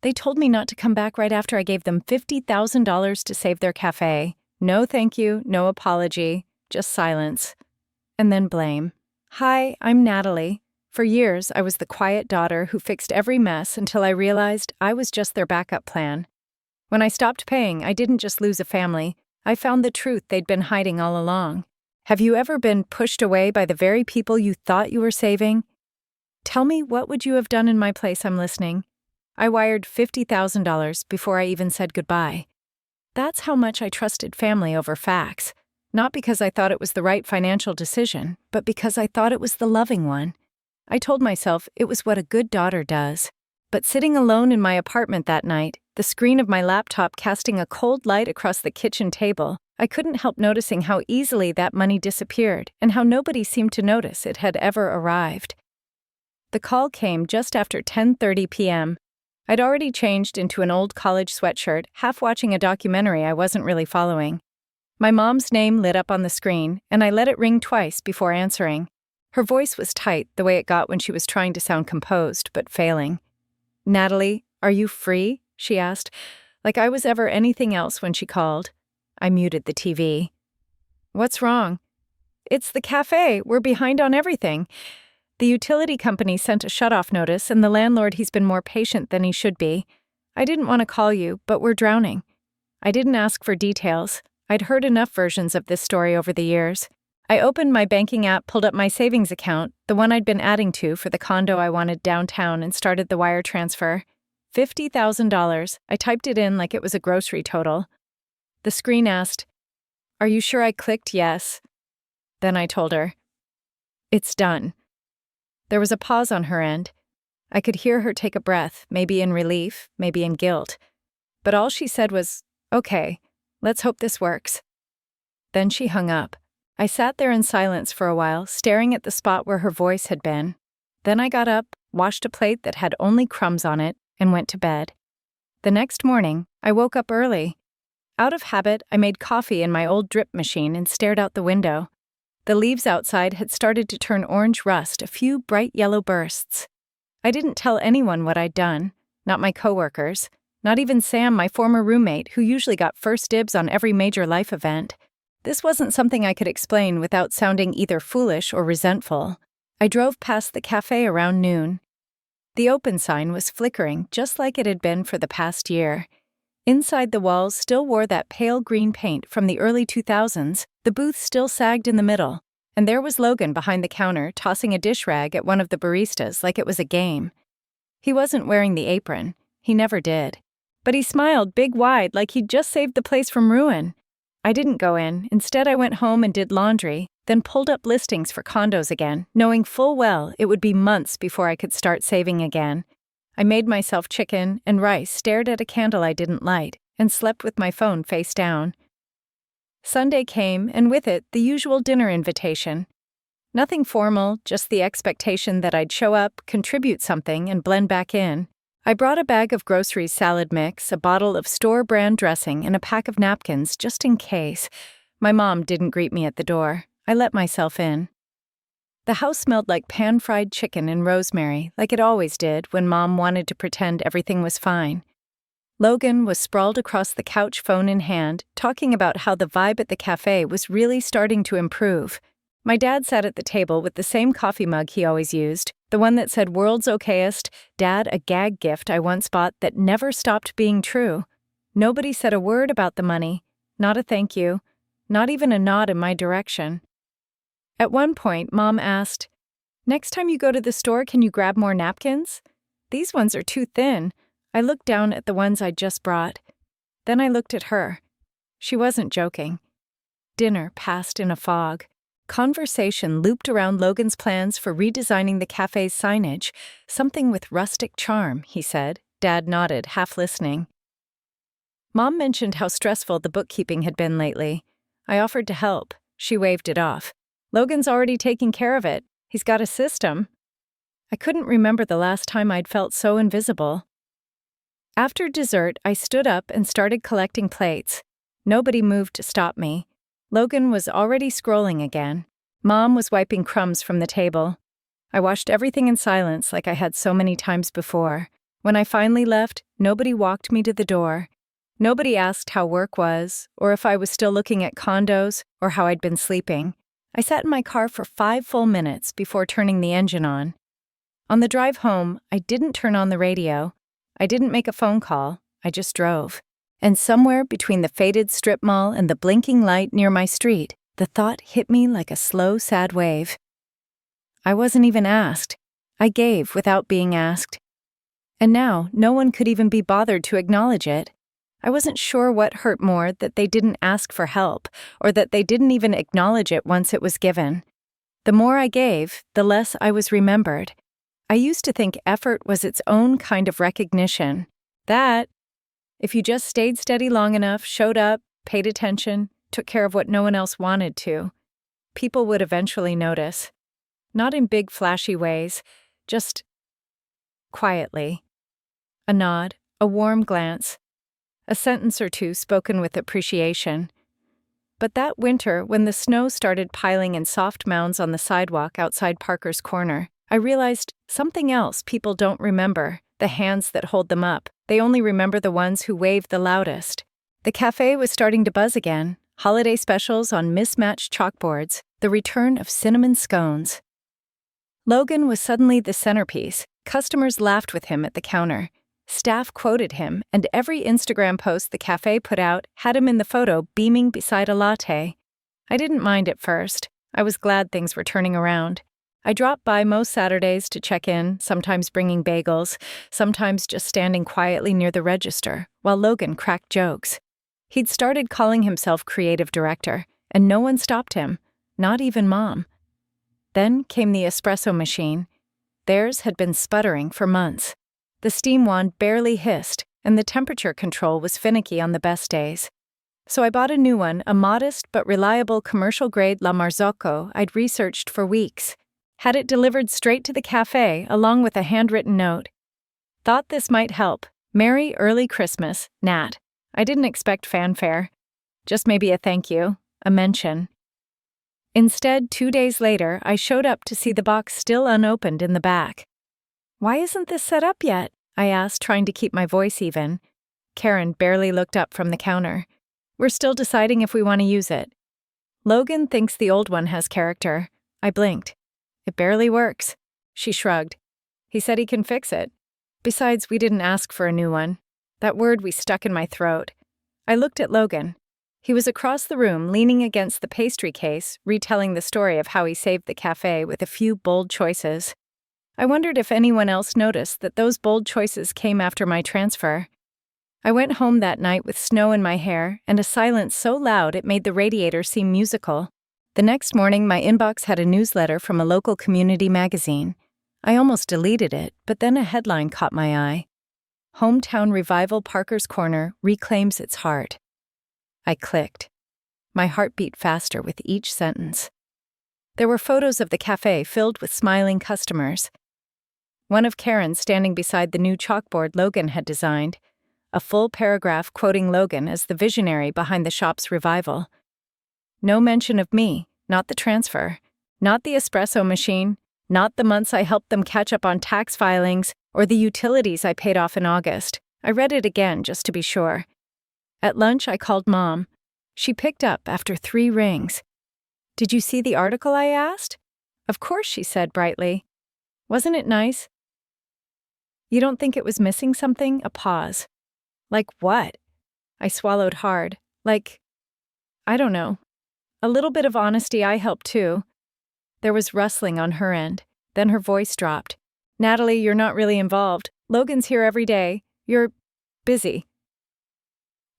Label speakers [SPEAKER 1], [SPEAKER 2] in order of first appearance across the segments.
[SPEAKER 1] They told me not to come back right after I gave them $50,000 to save their cafe. No thank you, no apology, just silence. And then blame. Hi, I'm Natalie. For years, I was the quiet daughter who fixed every mess until I realized I was just their backup plan. When I stopped paying, I didn't just lose a family. I found the truth they'd been hiding all along. Have you ever been pushed away by the very people you thought you were saving? Tell me, what would you have done in my place? I'm listening. I wired $50,000 before I even said goodbye. That's how much I trusted family over facts. Not because I thought it was the right financial decision, but because I thought it was the loving one. I told myself it was what a good daughter does. But sitting alone in my apartment that night, the screen of my laptop casting a cold light across the kitchen table, I couldn't help noticing how easily that money disappeared and how nobody seemed to notice it had ever arrived. The call came just after 10:30 p.m. I'd already changed into an old college sweatshirt, half watching a documentary I wasn't really following. My mom's name lit up on the screen, and I let it ring twice before answering. Her voice was tight, the way it got when she was trying to sound composed, but failing. "Natalie, are you free?" she asked, like I was ever anything else when she called. I muted the TV. "What's wrong?" "It's the cafe. We're behind on everything. The utility company sent a shut-off notice, and the landlord, he's been more patient than he should be. I didn't want to call you, but we're drowning." I didn't ask for details. I'd heard enough versions of this story over the years. I opened my banking app, pulled up my savings account, the one I'd been adding to for the condo I wanted downtown, and started the wire transfer. $50,000. I typed it in like it was a grocery total. The screen asked, "Are you sure?" I clicked yes. Then I told her, "It's done." There was a pause on her end. I could hear her take a breath, maybe in relief, maybe in guilt. But all she said was, "Okay, let's hope this works." Then she hung up. I sat there in silence for a while, staring at the spot where her voice had been. Then I got up, washed a plate that had only crumbs on it, and went to bed. The next morning, I woke up early. Out of habit, I made coffee in my old drip machine and stared out the window. The leaves outside had started to turn orange rust, a few bright yellow bursts. I didn't tell anyone what I'd done, not my coworkers, not even Sam, my former roommate, who usually got first dibs on every major life event. This wasn't something I could explain without sounding either foolish or resentful. I drove past the cafe around noon. The open sign was flickering, just like it had been for the past year. Inside, the walls still wore that pale green paint from the early 2000s, the booth still sagged in the middle, and there was Logan behind the counter tossing a dish rag at one of the baristas like it was a game. He wasn't wearing the apron. He never did. But he smiled big-wide like he'd just saved the place from ruin. I didn't go in. Instead, I went home and did laundry, then pulled up listings for condos again, knowing full well it would be months before I could start saving again. I made myself chicken and rice, stared at a candle I didn't light, and slept with my phone face down. Sunday came, and with it, the usual dinner invitation. Nothing formal, just the expectation that I'd show up, contribute something, and blend back in. I brought a bag of groceries salad mix, a bottle of store-brand dressing, and a pack of napkins, just in case. My mom didn't greet me at the door. I let myself in. The house smelled like pan-fried chicken and rosemary, like it always did when Mom wanted to pretend everything was fine. Logan was sprawled across the couch, phone in hand, talking about how the vibe at the cafe was really starting to improve. My dad sat at the table with the same coffee mug he always used, the one that said "World's Okayest, Dad, a gag gift I once bought that never stopped being true." Nobody said a word about the money, not a thank you, not even a nod in my direction. At one point, Mom asked, "Next time you go to the store, can you grab more napkins? These ones are too thin." I looked down at the ones I'd just brought. Then I looked at her. She wasn't joking. Dinner passed in a fog. Conversation looped around Logan's plans for redesigning the cafe's signage, something with rustic charm, he said. Dad nodded, half listening. Mom mentioned how stressful the bookkeeping had been lately. I offered to help. She waved it off. "Logan's already taking care of it. He's got a system." I couldn't remember the last time I'd felt so invisible. After dessert, I stood up and started collecting plates. Nobody moved to stop me. Logan was already scrolling again. Mom was wiping crumbs from the table. I watched everything in silence like I had so many times before. When I finally left, nobody walked me to the door. Nobody asked how work was, or if I was still looking at condos, or how I'd been sleeping. I sat in my car for 5 full minutes before turning the engine on. On the drive home, I didn't turn on the radio. I didn't make a phone call. I just drove. And somewhere between the faded strip mall and the blinking light near my street, the thought hit me like a slow, sad wave. I wasn't even asked. I gave without being asked. And now, no one could even be bothered to acknowledge it. I wasn't sure what hurt more, that they didn't ask for help, or that they didn't even acknowledge it once it was given. The more I gave, the less I was remembered. I used to think effort was its own kind of recognition. That, if you just stayed steady long enough, showed up, paid attention, took care of what no one else wanted to, people would eventually notice. Not in big, flashy ways, just quietly. A nod, a warm glance, a sentence or two spoken with appreciation. But that winter, when the snow started piling in soft mounds on the sidewalk outside Parker's Corner, I realized something else people don't remember, the hands that hold them up. They only remember the ones who wave the loudest. The cafe was starting to buzz again, holiday specials on mismatched chalkboards, the return of cinnamon scones. Logan was suddenly the centerpiece. Customers laughed with him at the counter. Staff quoted him, and every Instagram post the cafe put out had him in the photo beaming beside a latte. I didn't mind at first. I was glad things were turning around. I dropped by most Saturdays to check in, sometimes bringing bagels, sometimes just standing quietly near the register, while Logan cracked jokes. He'd started calling himself creative director, and no one stopped him, not even Mom. Then came the espresso machine. Theirs had been sputtering for months. The steam wand barely hissed, and the temperature control was finicky on the best days. So I bought a new one, a modest but reliable commercial-grade La Marzocco I'd researched for weeks. Had it delivered straight to the cafe, along with a handwritten note. Thought this might help. Merry early Christmas, Nat. I didn't expect fanfare. Just maybe a thank you, a mention. Instead, 2 days later, I showed up to see the box still unopened in the back. "Why isn't this set up yet?" I asked, trying to keep my voice even. Karen barely looked up from the counter. "We're still deciding if we want to use it." "Logan thinks the old one has character." I blinked. "It barely works." She shrugged. "He said he can fix it. Besides, we didn't ask for a new one." That word we stuck in my throat. I looked at Logan. He was across the room, leaning against the pastry case, retelling the story of how he saved the cafe with a few bold choices. I wondered if anyone else noticed that those bold choices came after my transfer. I went home that night with snow in my hair and a silence so loud it made the radiator seem musical. The next morning, my inbox had a newsletter from a local community magazine. I almost deleted it, but then a headline caught my eye. "Hometown Revival Parker's Corner reclaims its heart." I clicked. My heart beat faster with each sentence. There were photos of the cafe filled with smiling customers. One of Karen standing beside the new chalkboard Logan had designed, a full paragraph quoting Logan as the visionary behind the shop's revival. No mention of me, not the transfer, not the espresso machine, not the months I helped them catch up on tax filings, or the utilities I paid off in August. I read it again just to be sure. At lunch, I called Mom. She picked up after 3 rings. "Did you see the article?" I asked. "Of course," she said brightly. "Wasn't it nice?" "You don't think it was missing something?" A pause. "Like what?" I swallowed hard. "Like, I don't know. A little bit of honesty. I helped too." There was rustling on her end. Then her voice dropped. "Natalie, you're not really involved. Logan's here every day. You're busy."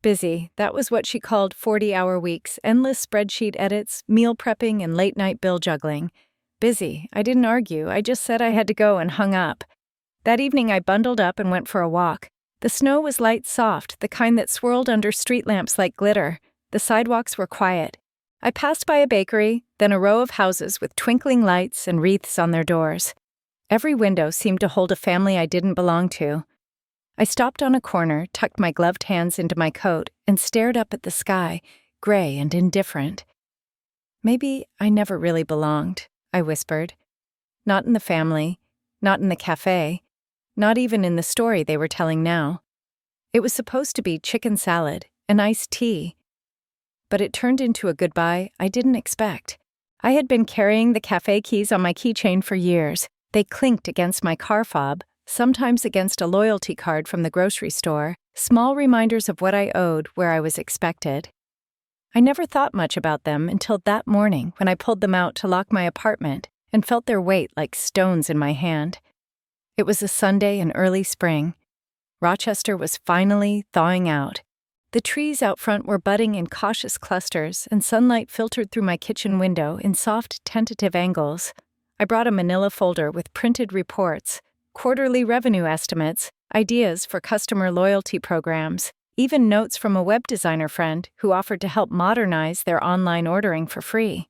[SPEAKER 1] Busy, that was what she called 40-hour weeks, endless spreadsheet edits, meal prepping, and late-night bill juggling. Busy. I didn't argue. I just said I had to go and hung up. That evening I bundled up and went for a walk. The snow was light soft, the kind that swirled under street lamps like glitter. The sidewalks were quiet. I passed by a bakery, then a row of houses with twinkling lights and wreaths on their doors. Every window seemed to hold a family I didn't belong to. I stopped on a corner, tucked my gloved hands into my coat, and stared up at the sky, gray and indifferent. "Maybe I never really belonged," I whispered. "Not in the family, not in the cafe, not even in the story they were telling now. It was supposed to be chicken salad and iced tea. But it turned into a goodbye I didn't expect. I had been carrying the cafe keys on my keychain for years. They clinked against my car fob, sometimes against a loyalty card from the grocery store, small reminders of what I owed where I was expected. I never thought much about them until that morning when I pulled them out to lock my apartment and felt their weight like stones in my hand. It was a Sunday in early spring. Rochester was finally thawing out. The trees out front were budding in cautious clusters, and sunlight filtered through my kitchen window in soft, tentative angles. I brought a manila folder with printed reports, quarterly revenue estimates, ideas for customer loyalty programs, even notes from a web designer friend who offered to help modernize their online ordering for free.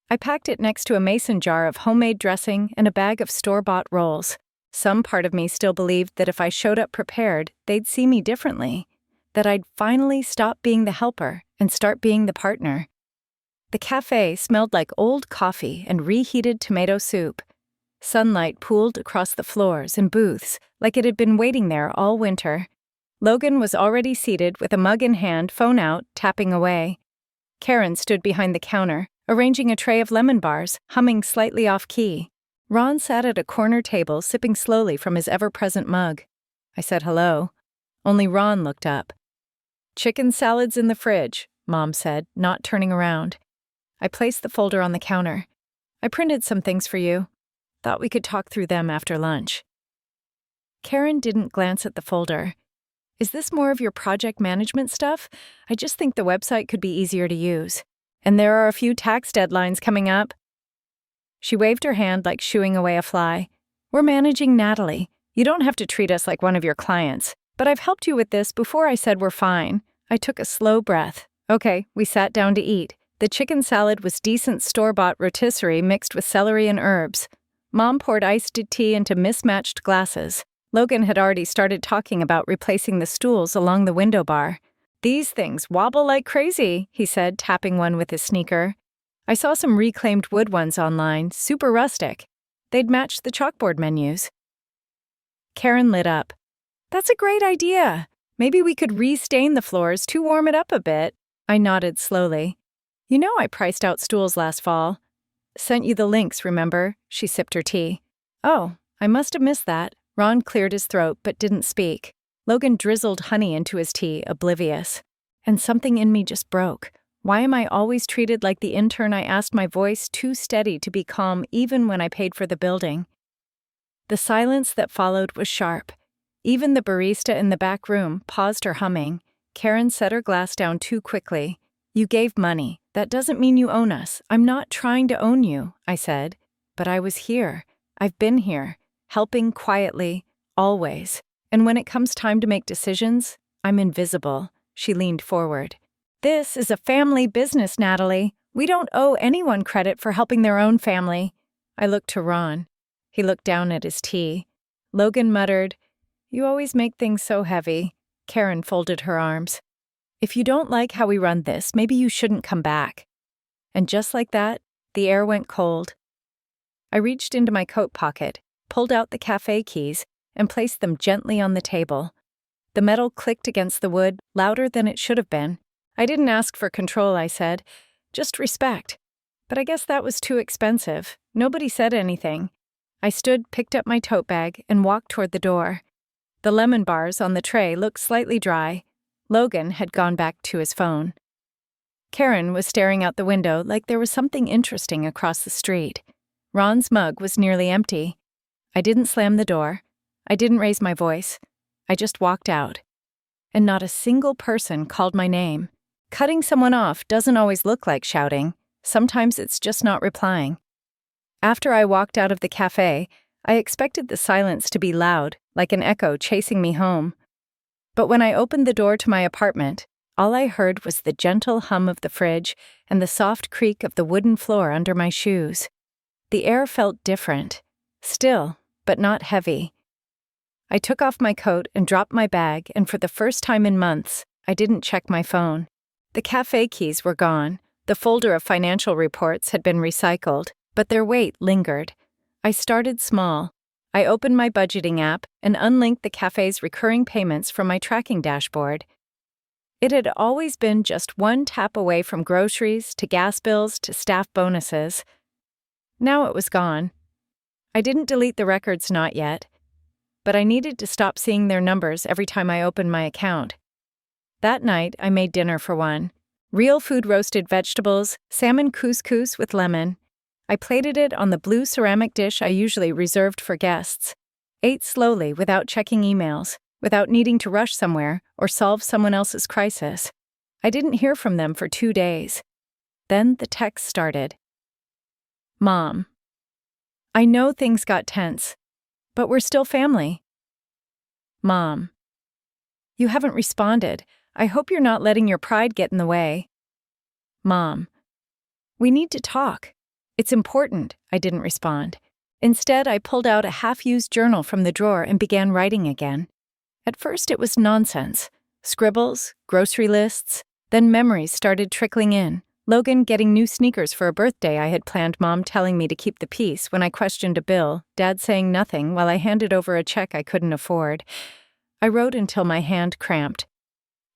[SPEAKER 1] I packed it next to a mason jar of homemade dressing and a bag of store-bought rolls. Some part of me still believed that if I showed up prepared, they'd see me differently, that I'd finally stop being the helper and start being the partner. The cafe smelled like old coffee and reheated tomato soup. Sunlight pooled across the floors and booths like it had been waiting there all winter. Logan was already seated with a mug in hand, phone out, tapping away. Karen stood behind the counter, arranging a tray of lemon bars, humming slightly off-key. Ron sat at a corner table, sipping slowly from his ever-present mug. I said hello. Only Ron looked up. "Chicken salad's in the fridge," Mom said, not turning around. I placed the folder on the counter. "I printed some things for you. Thought we could talk through them after lunch." Karen didn't glance at the folder. "Is this more of your project management stuff? I just think the website could be easier to use. And there are a few tax deadlines coming up." She waved her hand like shooing away a fly. "We're managing Natalie. You don't have to treat us like one of your clients. But I've helped you with this before I said we're fine." I took a slow breath. Okay, we sat down to eat. The chicken salad was decent store-bought rotisserie mixed with celery and herbs. Mom poured iced tea into mismatched glasses. Logan had already started talking about replacing the stools along the window bar. "These things wobble like crazy," he said, tapping one with his sneaker. I saw some reclaimed wood ones online, super rustic. They'd matched the chalkboard menus. Karen lit up. "That's a great idea. Maybe we could re-stain the floors to warm it up a bit." I nodded slowly. "You know I priced out stools last fall. Sent you the links, remember?" She sipped her tea. "Oh, I must have missed that." Ron cleared his throat but didn't speak. Logan drizzled honey into his tea, oblivious. And something in me just broke. Why am I always treated like the intern I asked my voice too steady to be calm even when I paid for the building? The silence that followed was sharp. Even the barista in the back room paused her humming. Karen set her glass down too quickly. "You gave money. That doesn't mean you own us. I'm not trying to own you," I said. "But I was here. I've been here, helping quietly, always. And when it comes time to make decisions, I'm invisible." She leaned forward. "This is a family business, Natalie. We don't owe anyone credit for helping their own family." I looked to Ron. He looked down at his tea. Logan muttered, "You always make things so heavy." Karen folded her arms. "If you don't like how we run this, maybe you shouldn't come back." And just like that, the air went cold. I reached into my coat pocket, pulled out the cafe keys, and placed them gently on the table. The metal clicked against the wood, louder than it should have been. "I didn't ask for control," I said. "Just respect." But I guess that was too expensive. Nobody said anything. I stood, picked up my tote bag, and walked toward the door. The lemon bars on the tray looked slightly dry. Logan had gone back to his phone. Karen was staring out the window like there was something interesting across the street. Ron's mug was nearly empty. I didn't slam the door. I didn't raise my voice. I just walked out. And not a single person called my name. Cutting someone off doesn't always look like shouting. Sometimes it's just not replying. After I walked out of the cafe, I expected the silence to be loud, like an echo chasing me home. But when I opened the door to my apartment, all I heard was the gentle hum of the fridge and the soft creak of the wooden floor under my shoes. The air felt different. Still, but not heavy. I took off my coat and dropped my bag, and for the first time in months, I didn't check my phone. The cafe keys were gone. The folder of financial reports had been recycled, but their weight lingered. I started small. I opened my budgeting app and unlinked the cafe's recurring payments from my tracking dashboard. It had always been just one tap away from groceries to gas bills to staff bonuses. Now it was gone. I didn't delete the records, not yet, but I needed to stop seeing their numbers every time I opened my account. That night, I made dinner for one. Real food roasted vegetables, salmon couscous with lemon. I plated it on the blue ceramic dish I usually reserved for guests. Ate slowly without checking emails, without needing to rush somewhere or solve someone else's crisis. I didn't hear from them for 2 days. Then the text started. Mom. I know things got tense, but we're still family. Mom. You haven't responded. I hope you're not letting your pride get in the way. Mom. We need to talk. It's important. I didn't respond. Instead, I pulled out a half-used journal from the drawer and began writing again. At first, it was nonsense. Scribbles, grocery lists, then memories started trickling in. Logan getting new sneakers for a birthday I had planned, Mom telling me to keep the peace when I questioned a bill, Dad saying nothing while I handed over a check I couldn't afford. I wrote until my hand cramped.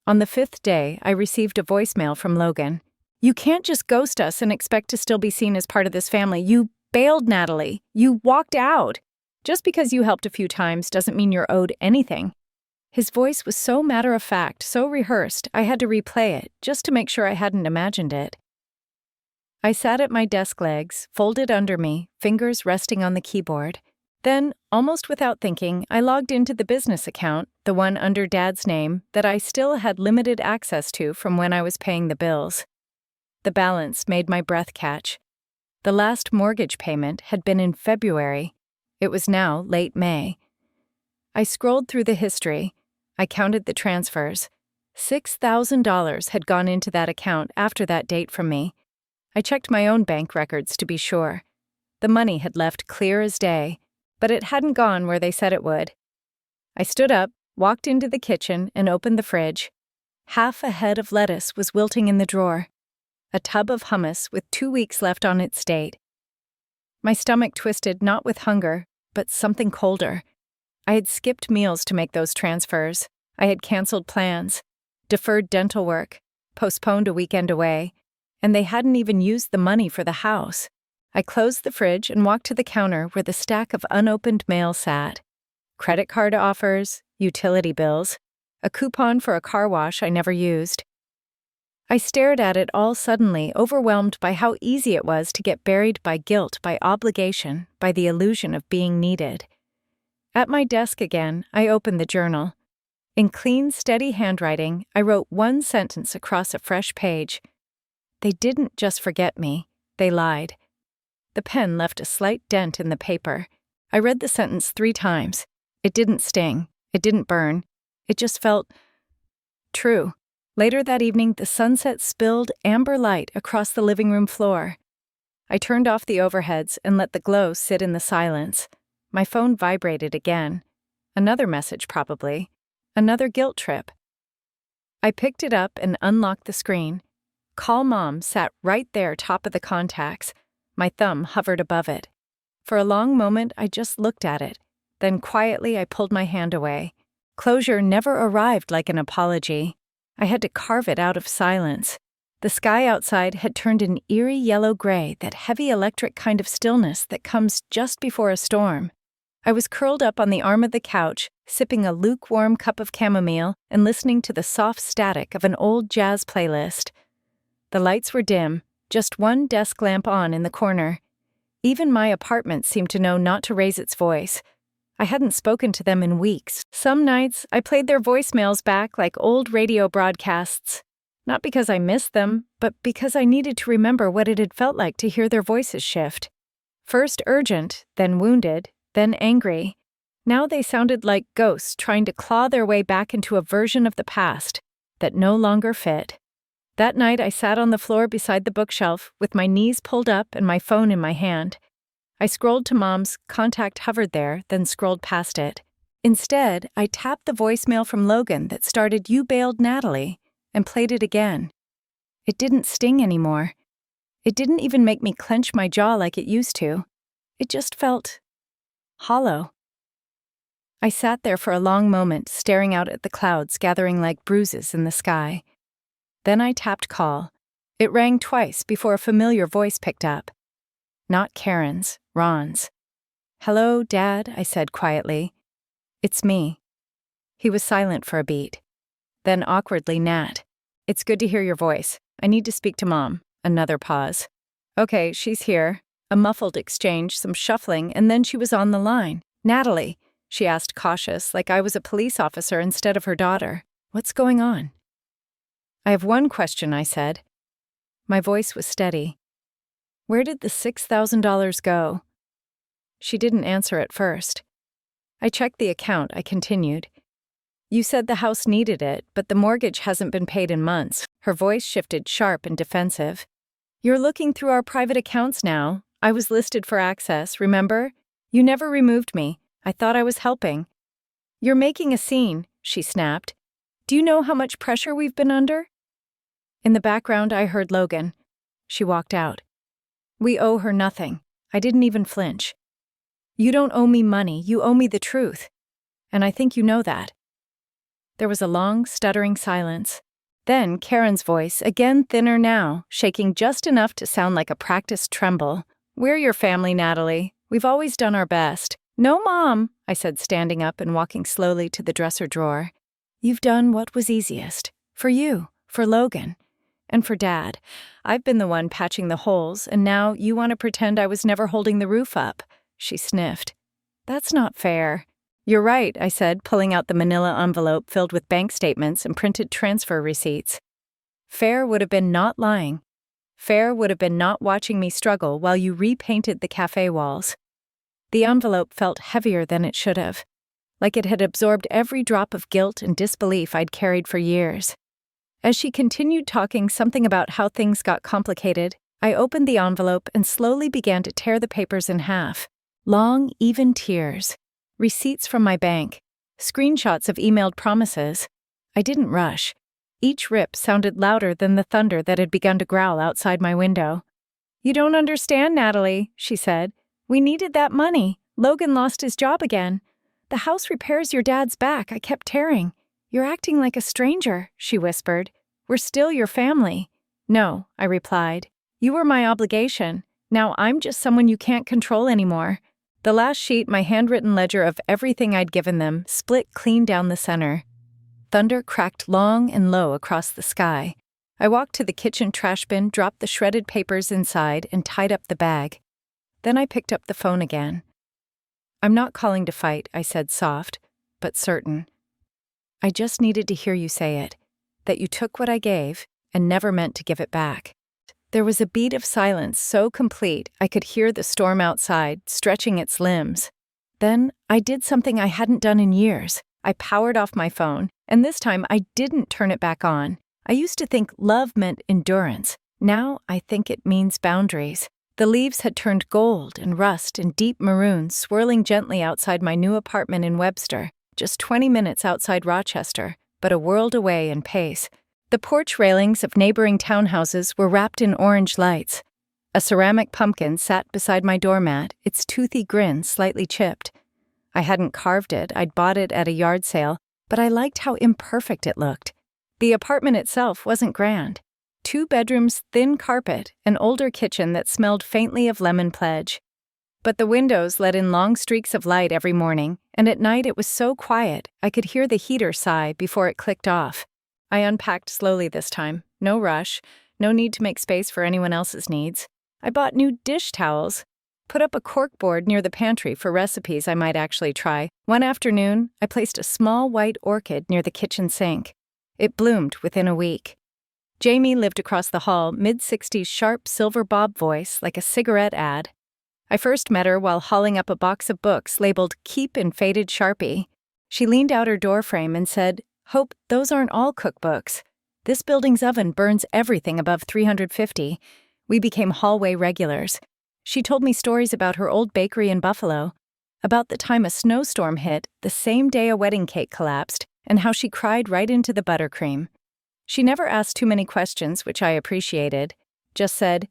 [SPEAKER 1] On the 5th day, I received a voicemail from Logan. You can't just ghost us and expect to still be seen as part of this family. You bailed, Natalie. You walked out. Just because you helped a few times doesn't mean you're owed anything. His voice was so matter-of-fact, so rehearsed, I had to replay it just to make sure I hadn't imagined it. I sat at my desk legs, folded under me, fingers resting on the keyboard. Then, almost without thinking, I logged into the business account, the one under Dad's name, that I still had limited access to from when I was paying the bills. The balance made my breath catch. The last mortgage payment had been in February. It was now late May. I scrolled through the history. I counted the transfers. $6,000 had gone into that account after that date from me. I checked my own bank records to be sure. The money had left clear as day, but it hadn't gone where they said it would. I stood up, walked into the kitchen, and opened the fridge. Half a head of lettuce was wilting in the drawer. A tub of hummus with 2 weeks left on its date. My stomach twisted not with hunger, but something colder. I had skipped meals to make those transfers. I had canceled plans, deferred dental work, postponed a weekend away, and they hadn't even used the money for the house. I closed the fridge and walked to the counter where the stack of unopened mail sat. Credit card offers, utility bills, a coupon for a car wash I never used. I stared at it all suddenly, overwhelmed by how easy it was to get buried by guilt, by obligation, by the illusion of being needed. At my desk again, I opened the journal. In clean, steady handwriting, I wrote one sentence across a fresh page. They didn't just forget me, they lied. The pen left a slight dent in the paper. I read the sentence 3 times. It didn't sting. It didn't burn. It just felt true. Later that evening, the sunset spilled amber light across the living room floor. I turned off the overheads and let the glow sit in the silence. My phone vibrated again. Another message, probably. Another guilt trip. I picked it up and unlocked the screen. Call Mom sat right there, top of the contacts. My thumb hovered above it. For a long moment, I just looked at it. Then quietly, I pulled my hand away. Closure never arrived like an apology. I had to carve it out of silence. The sky outside had turned an eerie yellow-gray, that heavy electric kind of stillness that comes just before a storm. I was curled up on the arm of the couch, sipping a lukewarm cup of chamomile and listening to the soft static of an old jazz playlist. The lights were dim, just one desk lamp on in the corner. Even my apartment seemed to know not to raise its voice. I hadn't spoken to them in weeks. Some nights, I played their voicemails back like old radio broadcasts. Not because I missed them, but because I needed to remember what it had felt like to hear their voices shift. First urgent, then wounded, then angry. Now they sounded like ghosts trying to claw their way back into a version of the past that no longer fit. That night, I sat on the floor beside the bookshelf with my knees pulled up and my phone in my hand. I scrolled to Mom's, contact hovered there, then scrolled past it. Instead, I tapped the voicemail from Logan that started, "You bailed, Natalie," and played it again. It didn't sting anymore. It didn't even make me clench my jaw like it used to. It just felt hollow. I sat there for a long moment, staring out at the clouds gathering like bruises in the sky. Then I tapped call. It rang twice before a familiar voice picked up. Not Karen's, Ron's. "Hello, Dad," I said quietly. "It's me." He was silent for a beat. Then awkwardly, "Nat. It's good to hear your voice. I need to speak to Mom." Another pause. "Okay, she's here." A muffled exchange, some shuffling, and then she was on the line. "Natalie," she asked, cautious, like I was a police officer instead of her daughter. "What's going on?" "I have one question," I said. My voice was steady. "Where did the $6,000 go?" She didn't answer at first. I checked the account, I continued. "You said the house needed it, but the mortgage hasn't been paid in months." Her voice shifted sharp and defensive. "You're looking through our private accounts now. I was listed for access, remember? You never removed me. I thought I was helping." "You're making a scene," she snapped. "Do you know how much pressure we've been under?" In the background, I heard Logan. She walked out. "We owe her nothing." I didn't even flinch. "You don't owe me money, you owe me the truth. And I think you know that." There was a long, stuttering silence. Then Karen's voice, again thinner now, shaking just enough to sound like a practiced tremble. "We're your family, Natalie. We've always done our best." "No, Mom," I said, standing up and walking slowly to the dresser drawer. "You've done what was easiest. For you, for Logan, and for Dad. I've been the one patching the holes, and now you want to pretend I was never holding the roof up." She sniffed. "That's not fair." "You're right," I said, pulling out the manila envelope filled with bank statements and printed transfer receipts. Fair would have been not lying. Fair would have been not watching me struggle while you repainted the cafe walls. The envelope felt heavier than it should have, like it had absorbed every drop of guilt and disbelief I'd carried for years. As she continued talking something about how things got complicated, I opened the envelope and slowly began to tear the papers in half. Long, even tears. Receipts from my bank. Screenshots of emailed promises. I didn't rush. Each rip sounded louder than the thunder that had begun to growl outside my window. "You don't understand, Natalie," she said. "We needed that money. Logan lost his job again. The house repairs your dad's back. I kept tearing. You're acting like a stranger," she whispered. "We're still your family." "No," I replied. "You were my obligation. Now I'm just someone you can't control anymore." The last sheet, my handwritten ledger of everything I'd given them, split clean down the center. Thunder cracked long and low across the sky. I walked to the kitchen trash bin, dropped the shredded papers inside, and tied up the bag. Then I picked up the phone again. "I'm not calling to fight," I said, soft, but certain. "I just needed to hear you say it, that you took what I gave and never meant to give it back." There was a beat of silence so complete I could hear the storm outside, stretching its limbs. Then I did something I hadn't done in years. I powered off my phone, and this time I didn't turn it back on. I used to think love meant endurance. Now I think it means boundaries. The leaves had turned gold and rust and deep maroon, swirling gently outside my new apartment in Webster, just 20 minutes outside Rochester, but a world away in pace. The porch railings of neighboring townhouses were wrapped in orange lights. A ceramic pumpkin sat beside my doormat, its toothy grin slightly chipped. I hadn't carved it, I'd bought it at a yard sale, but I liked how imperfect it looked. The apartment itself wasn't grand. 2 bedrooms, thin carpet, an older kitchen that smelled faintly of lemon pledge. But the windows let in long streaks of light every morning, and at night it was so quiet I could hear the heater sigh before it clicked off. I unpacked slowly this time. No rush. No need to make space for anyone else's needs. I bought new dish towels. Put up a corkboard near the pantry for recipes I might actually try. One afternoon, I placed a small white orchid near the kitchen sink. It bloomed within a week. Jamie lived across the hall, mid-60s sharp silver bob voice like a cigarette ad. I first met her while hauling up a box of books labeled Keep in faded Sharpie. She leaned out her doorframe and said, "Hope, those aren't all cookbooks. This building's oven burns everything above 350. We became hallway regulars. She told me stories about her old bakery in Buffalo, about the time a snowstorm hit the same day a wedding cake collapsed, and how she cried right into the buttercream. She never asked too many questions, which I appreciated. Just said,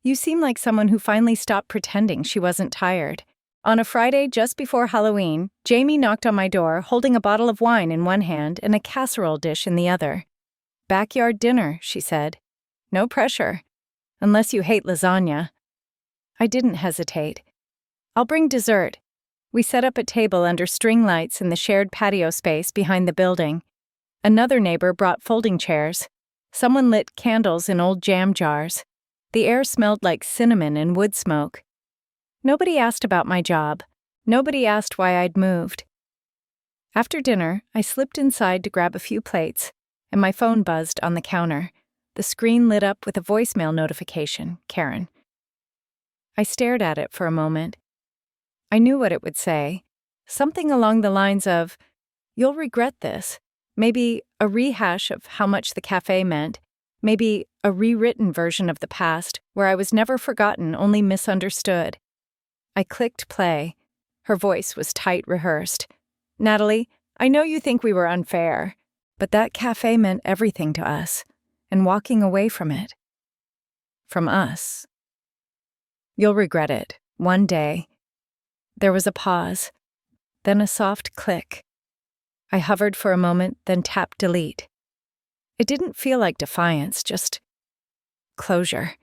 [SPEAKER 1] "You seem like someone who finally stopped pretending she wasn't tired." On a Friday just before Halloween, Jamie knocked on my door holding a bottle of wine in one hand and a casserole dish in the other. "Backyard dinner," she said. "No pressure. Unless you hate lasagna." I didn't hesitate. "I'll bring dessert." We set up a table under string lights in the shared patio space behind the building. Another neighbor brought folding chairs. Someone lit candles in old jam jars. The air smelled like cinnamon and wood smoke. Nobody asked about my job. Nobody asked why I'd moved. After dinner, I slipped inside to grab a few plates, and my phone buzzed on the counter. The screen lit up with a voicemail notification, Karen. I stared at it for a moment. I knew what it would say. Something along the lines of, "You'll regret this." Maybe a rehash of how much the cafe meant. Maybe a rewritten version of the past where I was never forgotten, only misunderstood. I clicked play. Her voice was tight rehearsed. "Natalie, I know you think we were unfair, but that cafe meant everything to us, and walking away from it. From us. You'll regret it, one day." There was a pause, then a soft click. I hovered for a moment, then tapped delete. It didn't feel like defiance, just closure.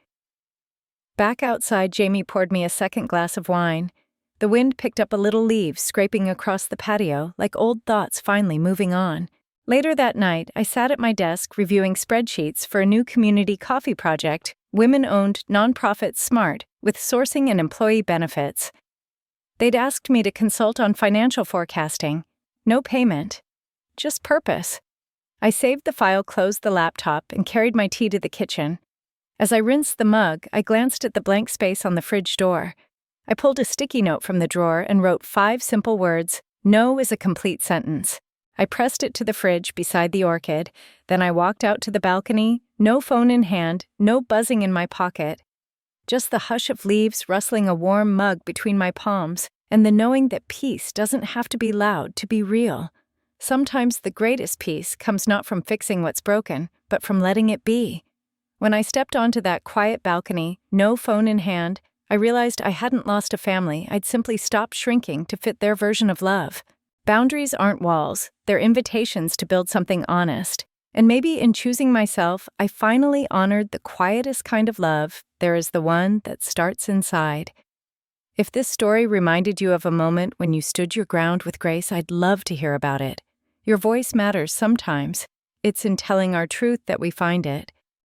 [SPEAKER 1] Back outside, Jamie poured me a second glass of wine. The wind picked up a little leaves scraping across the patio, like old thoughts finally moving on. Later that night, I sat at my desk reviewing spreadsheets for a new community coffee project, women-owned nonprofit SMART, with sourcing and employee benefits. They'd asked me to consult on financial forecasting. No payment. Just purpose. I saved the file, closed the laptop, and carried my tea to the kitchen. As I rinsed the mug, I glanced at the blank space on the fridge door. I pulled a sticky note from the drawer and wrote 5 simple words. No is a complete sentence. I pressed it to the fridge beside the orchid. Then I walked out to the balcony, no phone in hand, no buzzing in my pocket. Just the hush of leaves rustling a warm mug between my palms, and the knowing that peace doesn't have to be loud to be real. Sometimes the greatest peace comes not from fixing what's broken, but from letting it be. When I stepped onto that quiet balcony, no phone in hand, I realized I hadn't lost a family. I'd simply stopped shrinking to fit their version of love. Boundaries aren't walls, they're invitations to build something honest. And maybe in choosing myself, I finally honored the quietest kind of love. There is the one that starts inside. If this story reminded you of a moment when you stood your ground with grace, I'd love to hear about it. Your voice matters sometimes. It's in telling our truth that we find it.